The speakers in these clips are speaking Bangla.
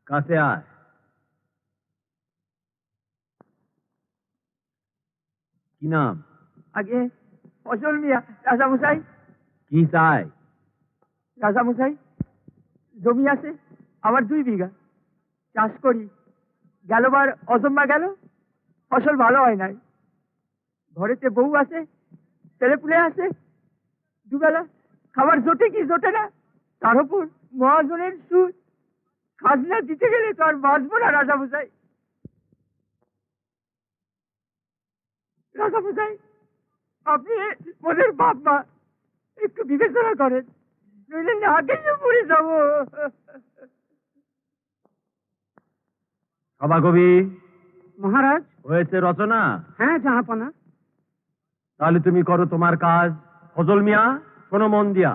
কাছে আয়। কি নাম? আগে ফসল মিয়া। রাজামশাই। কি চাই? রাজামশাই, জমি আছে আমার 2 বিঘা, চাষ করি। গেলবার অজম্মা গেল, ফসল ভালো হয় নাই। ঘরেতে বউ আছে, ছেলেপুলে আছে, দুবেলা খাবার জোটে কি জোটে না, তার উপর মহাজনের সুদ। খাজনা দিতে গেলে তো আর বাঁচবো না রাজামশাই। রাজামশাই, আপনি ওদের বাপ মা একটু বিবেচনা করেন, নইলে না খেয়ে মরে যাবো। সভাকবি মহারাজ। হয়েছে রচনা? হ্যাঁ জাহাপনা। তাহলে তুমি করো তোমার কাজ। ফজল মিয়া, শোনো মন দিয়া।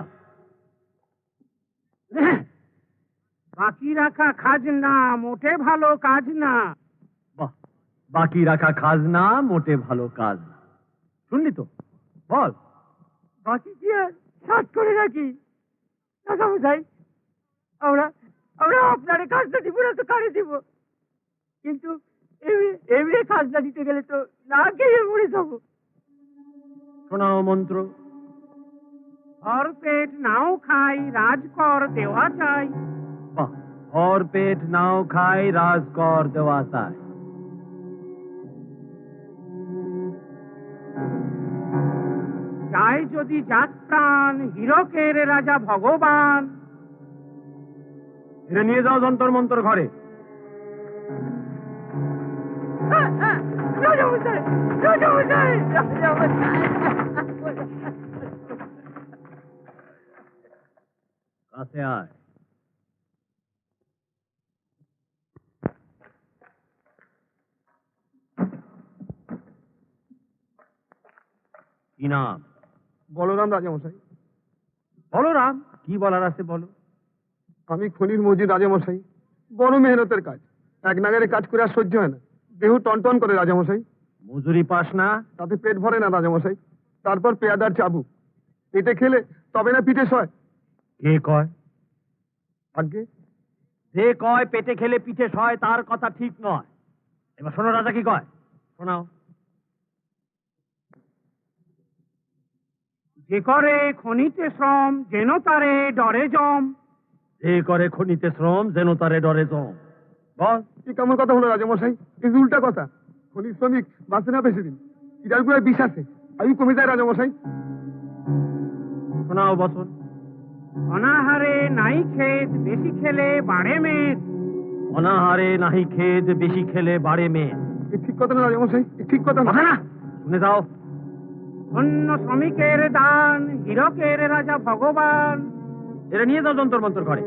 বাকি রাখা খাজনা মোটে ভালো কাজ না। বাহ, বাকি রাখা খাজনা মোটে ভালো কাজ না। শুনলি তো? বল। বাকি কি আর সাত করে রাখি রাজামশাই? আমরা আমরা আপনারে কাজটা দিব না তো কারে দিব? কিন্তু এমনি কাজটা দিতে গেলে তো না খেয়ে মরে যাবো। শোনাও মন্ত্র। আর পেট নাও খাই, রাজকর দেওয়া চাই। বাহ, और पेट नाव खाई राज कौर देवाता है। চাই যদি জাত প্রাণ, হীরকের রাজা ভগবান। এটা নিয়ে যাও যন্তর মন্তর ঘরে। রাজামশাই, রাজামশাই, রাজামশাই। কাছে আয়। কি নাম? বলরাম রাজামশাই। বলরাম, কি বলার আছে বলো। আমি খনির মজুর রাজামশাই। বড় মেহনতের কাজ, এক নাগারে কাজ করে আর সহ্য হয় না, দেহ টনটন করে রাজামশাই। মজুরি পাস না? তাতে পেট ভরে না রাজামশাই। তারপর পেয়াদার চাবু পেটে খেলে তবে না পিঠে সয়। কে কয়? আগে যে কয় পেটে খেলে পিঠে সয় তার কথা ঠিক নয়। এবার শোনো রাজা কি কয়, শোনাও। যে করে খনিতে শ্রম, যেন তারে ডরে জম। যে করে খনিতে শ্রম, যেন তারে ডরে জম। বল। কি কেমন কথা হলো রাজামশাই? এই যে উল্টা কথা। খনির শ্রমিক বাঁচে না বেশি দিন, চিরালগুলোয় বিষ আছে, আয়ু কমে যায় রাজামশাই। শোনাও বচন। অনাহারে নাই খেত, বেশি খেলে বাড়ে মেদ। অনাহারে নাহি খেদ, বেশি খেলে বাড়ে মেদ। এ ঠিক কথা না রাজামশাই, এ ঠিক কথা না। না, শুনে যাও। অন্য শ্রমিকের দান, হীরকের রাজা ভগবান। এটা নিয়ে যাও যন্তর মন্তর ঘরে।